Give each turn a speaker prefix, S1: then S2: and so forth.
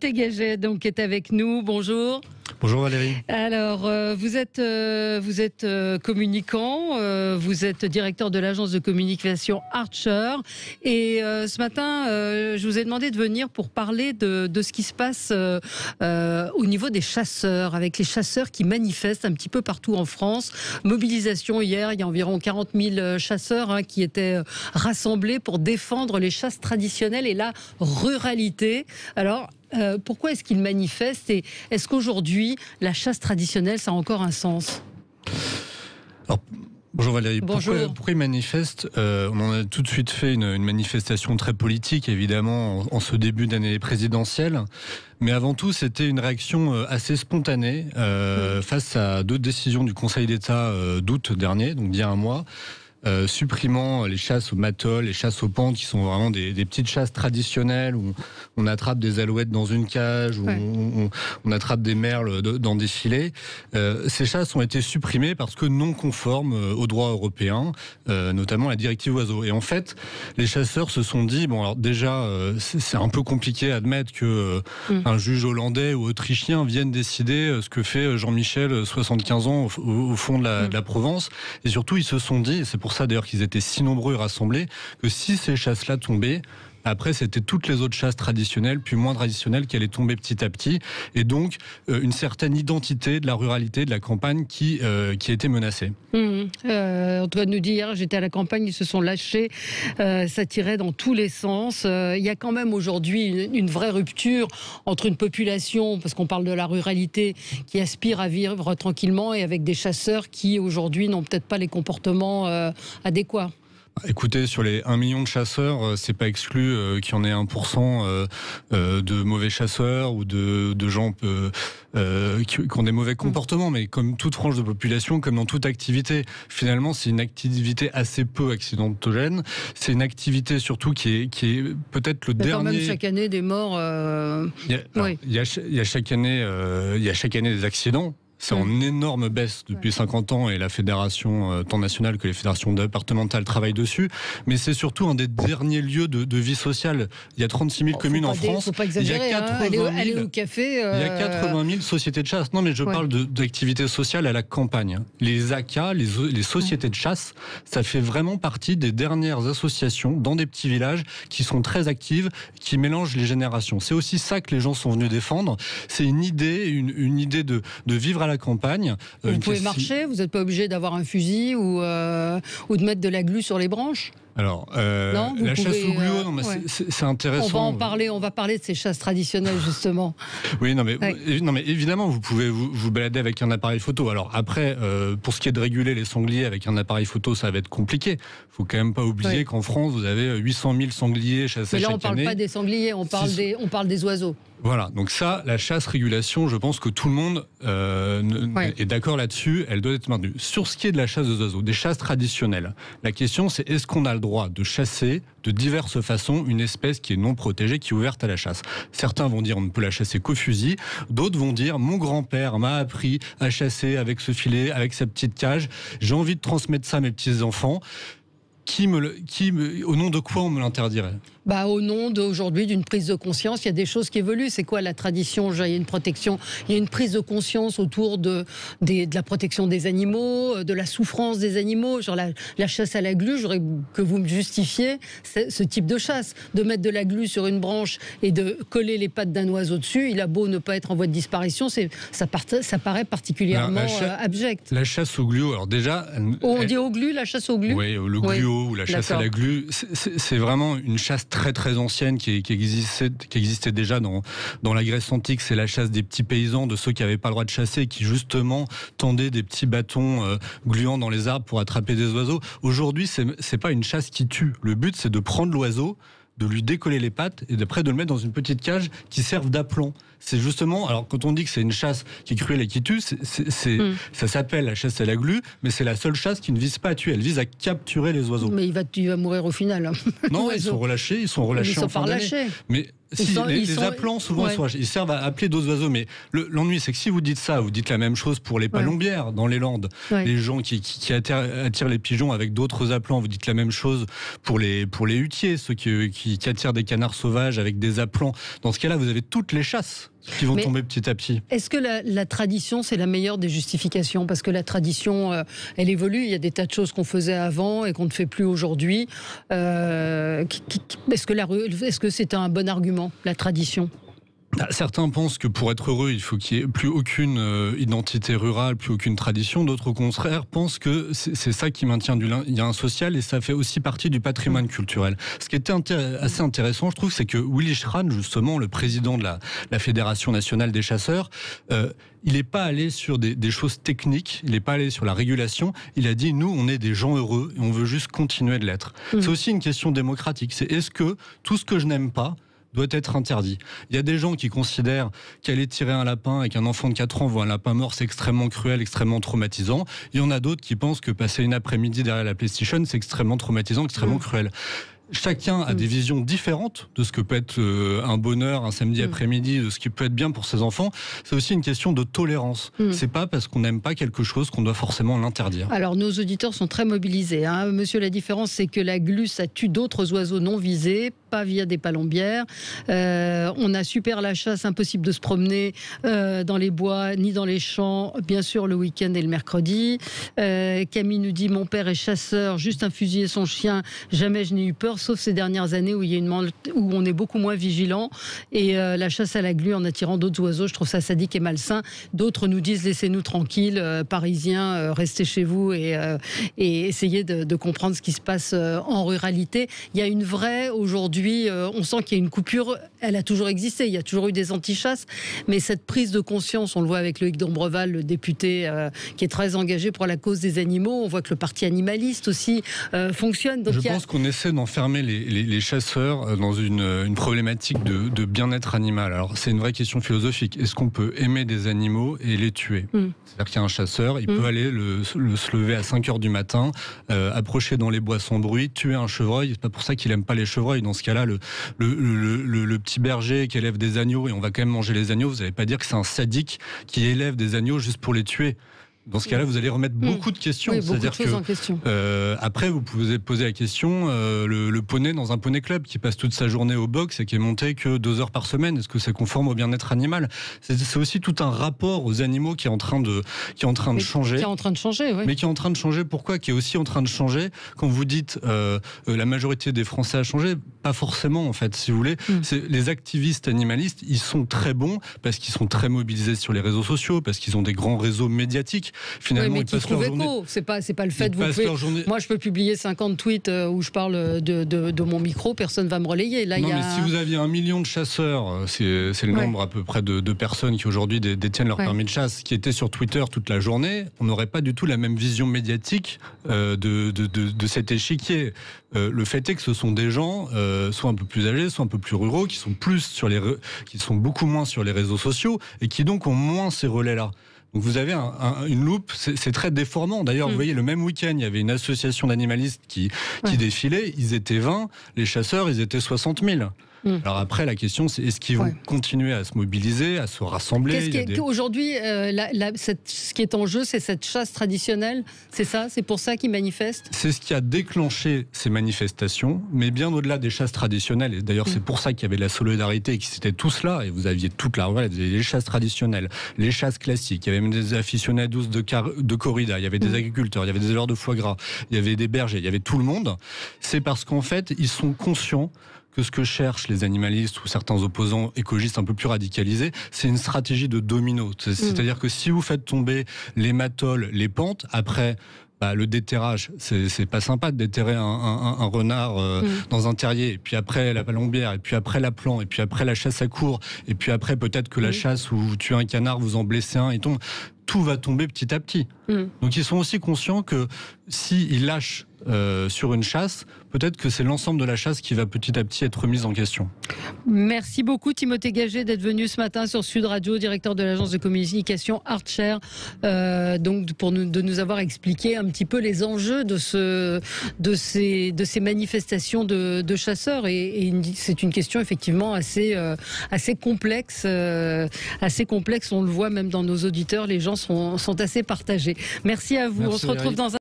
S1: Tégaget donc est avec nous. Bonjour.
S2: Bonjour Valérie.
S1: Alors, vous êtes communicant, vous êtes directeur de l'agence de communication Archer. Et ce matin, je vous ai demandé de venir pour parler de ce qui se passe au niveau des chasseurs, avec les chasseurs qui manifestent un petit peu partout en France. Mobilisation hier, il y a environ 40 000 chasseurs qui étaient rassemblés pour défendre les chasses traditionnelles et la ruralité. Alors, pourquoi est-ce qu'ils manifestent et est-ce qu'aujourd'hui, la chasse traditionnelle, ça a encore un sens ?
S2: Alors, bonjour Valérie.
S1: Bonjour.
S2: Pourquoi ils manifestent ? On en a tout de suite fait une manifestation très politique, évidemment, en ce début d'année présidentielle. Mais avant tout, c'était une réaction assez spontanée face à deux décisions du Conseil d'État d'août dernier, donc d'il y a un mois. Supprimant les chasses au matol, les chasses aux pandes, qui sont vraiment des petites chasses traditionnelles où on attrape des alouettes dans une cage, où on attrape des merles dans des filets. Ces chasses ont été supprimées parce que non conformes au droit européen, notamment la directive oiseaux. Et en fait, les chasseurs se sont dit, bon alors déjà, c'est un peu compliqué à admettre que un juge hollandais ou autrichien vienne décider ce que fait Jean-Michel, 75 ans, au fond de la Provence. Et surtout, ils se sont dit, et c'est pour ça d'ailleurs qu'ils étaient si nombreux et rassemblés, que si ces chasses-là tombaient, après, c'était toutes les autres chasses traditionnelles, puis moins traditionnelles, qui allaient tomber petit à petit. Et donc, une certaine identité de la ruralité, de la campagne qui a été menacée.
S1: Antoine nous dit hier, j'étais à la campagne, ils se sont lâchés. Ça tirait dans tous les sens. Il y a quand même aujourd'hui une vraie rupture entre une population, parce qu'on parle de la ruralité, qui aspire à vivre tranquillement, et avec des chasseurs qui, aujourd'hui, n'ont peut-être pas les comportements adéquats.
S2: Écoutez, sur les 1 million de chasseurs, c'est pas exclu qu'il y en ait 1% de mauvais chasseurs ou de gens qui ont des mauvais comportements, mais comme toute frange de population, comme dans toute activité, finalement, c'est une activité assez peu accidentogène. C'est une activité surtout qui est peut-être le dernier. Il y a quand même
S1: chaque année des morts.
S2: Il y a chaque année des accidents. C'est en énorme baisse depuis 50 ans et la fédération, tant nationale que les fédérations départementales travaillent dessus. Mais c'est surtout un des derniers lieux de vie sociale. Il y a 36 000 communes en France.
S1: Faut pas exagérer,
S2: il y a 80 000,
S1: aller au café.
S2: Il y a 80 000 sociétés de chasse. Non, mais je parle d'activités sociales à la campagne. Les ACA, les sociétés de chasse, ça fait vraiment partie des dernières associations dans des petits villages qui sont très actives, qui mélangent les générations. C'est aussi ça que les gens sont venus défendre. C'est une idée de vivre à la campagne.
S1: Vous pouvez marcher, vous n'êtes pas obligé d'avoir un fusil ou de mettre de la glu sur les branches.
S2: Alors, la chasse au gluot, c'est intéressant.
S1: On va parler de ces chasses traditionnelles, justement.
S2: Oui, non mais évidemment, vous pouvez vous balader avec un appareil photo. Alors après, pour ce qui est de réguler les sangliers avec un appareil photo, ça va être compliqué. Il faut quand même pas oublier qu'en France, vous avez 800 000 sangliers chassés chaque année.
S1: Mais là, on ne parle pas des sangliers, on parle des oiseaux.
S2: Voilà, donc ça, la chasse-régulation, je pense que tout le monde est d'accord là-dessus, elle doit être maintenue. Sur ce qui est de la chasse aux oiseaux, des chasses traditionnelles, la question c'est est-ce qu'on a le droit de chasser de diverses façons une espèce qui est non protégée, qui est ouverte à la chasse. Certains vont dire on ne peut la chasser qu'au fusil, d'autres vont dire mon grand-père m'a appris à chasser avec ce filet, avec sa petite cage, j'ai envie de transmettre ça à mes petits-enfants. Au nom de quoi on me l'interdirait ?
S1: Au nom d'aujourd'hui d'une prise de conscience, il y a des choses qui évoluent. C'est quoi la tradition ? Il y a une protection, il y a une prise de conscience autour de la protection des animaux, de la souffrance des animaux. Genre la chasse à la glu, j'aurais que vous me justifiez ce type de chasse. De mettre de la glu sur une branche et de coller les pattes d'un oiseau dessus, il a beau ne pas être en voie de disparition, ça paraît particulièrement abject.
S2: La chasse au gluot, alors déjà...
S1: On dit au glu, la chasse au glu ?
S2: Oui, le gluot ou la chasse à la glu, c'est vraiment une chasse très très ancienne qui existait déjà dans la Grèce antique. C'est la chasse des petits paysans, de ceux qui n'avaient pas le droit de chasser, qui justement tendaient des petits bâtons gluants dans les arbres pour attraper des oiseaux. Aujourd'hui, c'est pas une chasse qui tue. Le but, c'est de prendre l'oiseau, de lui décoller les pattes et d'après de le mettre dans une petite cage qui serve d'aplomb. C'est justement, alors quand on dit que c'est une chasse qui est cruelle et qui tue, ça s'appelle la chasse à la glu, mais c'est la seule chasse qui ne vise pas à tuer, elle vise à capturer les oiseaux.
S1: Mais il va mourir au final.
S2: Non, ils sont relâchés en fin d'année. Mais Les appelants, souvent, ils servent à appeler d'autres oiseaux. Mais l'ennui, c'est que si vous dites ça, vous dites la même chose pour les palombières dans les Landes. Les gens qui attirent les pigeons avec d'autres appelants, vous dites la même chose pour les hutiers, ceux qui attirent des canards sauvages avec des appelants. Dans ce cas-là, vous avez toutes les chasses qui vont tomber petit à petit.
S1: Est-ce que la tradition, c'est la meilleure des justifications? Parce que la tradition, elle évolue. Il y a des tas de choses qu'on faisait avant et qu'on ne fait plus aujourd'hui. Est-ce que c'est un bon argument, la tradition?
S2: Certains pensent que pour être heureux, il faut qu'il n'y ait plus aucune identité rurale, plus aucune tradition. D'autres, au contraire, pensent que c'est ça qui maintient du lien social et ça fait aussi partie du patrimoine culturel. Ce qui était assez intéressant, je trouve, c'est que Willy Schran, justement, le président de la Fédération nationale des chasseurs, il n'est pas allé sur des choses techniques, il n'est pas allé sur la régulation. Il a dit, nous, on est des gens heureux et on veut juste continuer de l'être. C'est aussi une question démocratique. C'est est-ce que tout ce que je n'aime pas doit être interdit. Il y a des gens qui considèrent qu'aller tirer un lapin et qu'un enfant de 4 ans voit un lapin mort, c'est extrêmement cruel, extrêmement traumatisant. Il y en a d'autres qui pensent que passer une après-midi derrière la PlayStation, c'est extrêmement traumatisant, extrêmement cruel. Chacun a des visions différentes de ce que peut être un bonheur un samedi après-midi, de ce qui peut être bien pour ses enfants. C'est aussi une question de tolérance. C'est pas parce qu'on n'aime pas quelque chose qu'on doit forcément l'interdire. Alors nos auditeurs sont très mobilisés. Monsieur, la différence, c'est que la glu, ça tue d'autres oiseaux non visés, pas via des palombières. On a super la chasse, impossible de se promener dans les bois ni dans les champs, bien sûr le week-end et le mercredi. Camille nous dit, mon père est chasseur, juste un fusil et son chien, jamais je n'ai eu peur, sauf ces dernières années où on est beaucoup moins vigilant. Et la chasse à la glu en attirant d'autres oiseaux, je trouve ça sadique et malsain. D'autres nous disent, laissez-nous tranquilles, parisiens, restez chez vous et essayez de comprendre ce qui se passe en ruralité. Il y a une vraie, aujourd'hui, on sent qu'il y a une coupure, elle a toujours existé, il y a toujours eu des anti-chasses, mais cette prise de conscience, on le voit avec Loïc Dombreval, le député qui est très engagé pour la cause des animaux, on voit que le parti animaliste aussi fonctionne. Donc je pense qu'on essaie d'enfermer les chasseurs dans une problématique de bien-être animal. Alors c'est une vraie question philosophique. Est-ce qu'on peut aimer des animaux et les tuer? C'est-à-dire qu'il y a un chasseur, il peut aller se lever à 5h du matin, approcher dans les bois sans bruit, tuer un chevreuil. C'est pas pour ça qu'il aime pas les chevreuils. Dans ce cas-là, le petit berger qui élève des agneaux, et on va quand même manger les agneaux, vous n'allez pas dire que c'est un sadique qui élève des agneaux juste pour les tuer. Dans ce cas-là, vous allez remettre beaucoup de questions. C'est-à-dire que après, vous pouvez poser la question le poney dans un poney club qui passe toute sa journée au box et qui est monté que 2 heures par semaine. Est-ce que c'est conforme au bien-être animal? C'est aussi tout un rapport aux animaux qui est en train de changer. Qui est en train de changer, oui. Mais qui est en train de changer. Pourquoi? Qui est aussi en train de changer. Quand vous dites la majorité des Français a changé, pas forcément en fait, si vous voulez. Les activistes animalistes, ils sont très bons parce qu'ils sont très mobilisés sur les réseaux sociaux, parce qu'ils ont des grands réseaux médiatiques. Finalement, mais qui trouve écho. C'est pas le fait de vous. Moi, je peux publier 50 tweets où je parle de mon micro, personne va me relayer. Là, mais si vous aviez 1 million de chasseurs, c'est le nombre à peu près de personnes qui aujourd'hui détiennent leur permis de chasse, qui étaient sur Twitter toute la journée, on n'aurait pas du tout la même vision médiatique de cet échiquier. Le fait est que ce sont des gens, soit un peu plus âgés, soit un peu plus ruraux, qui sont beaucoup moins sur les réseaux sociaux et qui donc ont moins ces relais-là. Donc vous avez une loupe, c'est très déformant. D'ailleurs, vous voyez, le même week-end, il y avait une association d'animalistes qui défilait. Ils étaient 20, les chasseurs, ils étaient 60 000. Alors après, la question, c'est est-ce qu'ils vont continuer à se mobiliser, à se rassembler? Aujourd'hui, ce qui est en jeu, c'est cette chasse traditionnelle. C'est ça? C'est pour ça qu'ils manifestent? C'est ce qui a déclenché ces manifestations, mais bien au-delà des chasses traditionnelles. Et d'ailleurs, c'est pour ça qu'il y avait de la solidarité et qu'ils étaient tous là. Et vous aviez toute la rue, les chasses traditionnelles, les chasses classiques. Il y avait même des aficionados de corrida. Il y avait des agriculteurs, il y avait des éleveurs de foie gras, il y avait des bergers, il y avait tout le monde. C'est parce qu'en fait, ils sont conscients que ce que cherchent les animalistes ou certains opposants écologistes un peu plus radicalisés, c'est une stratégie de domino. C'est-à-dire que si vous faites tomber les matoles, les pentes, après le déterrage, c'est pas sympa de déterrer un renard dans un terrier, et puis après la palombière, et puis après l'appelant, et puis après la chasse à courre, et puis après peut-être que la chasse où vous tuez un canard, vous en blessez un, et tout va tomber petit à petit. Donc ils sont aussi conscients que s'il lâche sur une chasse, peut-être que c'est l'ensemble de la chasse qui va petit à petit être remise en question.
S1: Merci beaucoup Timothée Gaget d'être venu ce matin sur Sud Radio, directeur de l'agence de communication Archer, donc de nous avoir expliqué un petit peu les enjeux de ces manifestations de chasseurs, et c'est une question effectivement assez complexe, on le voit même dans nos auditeurs, les gens sont assez partagés. Merci à vous.
S2: Merci,
S1: On se retrouve dans un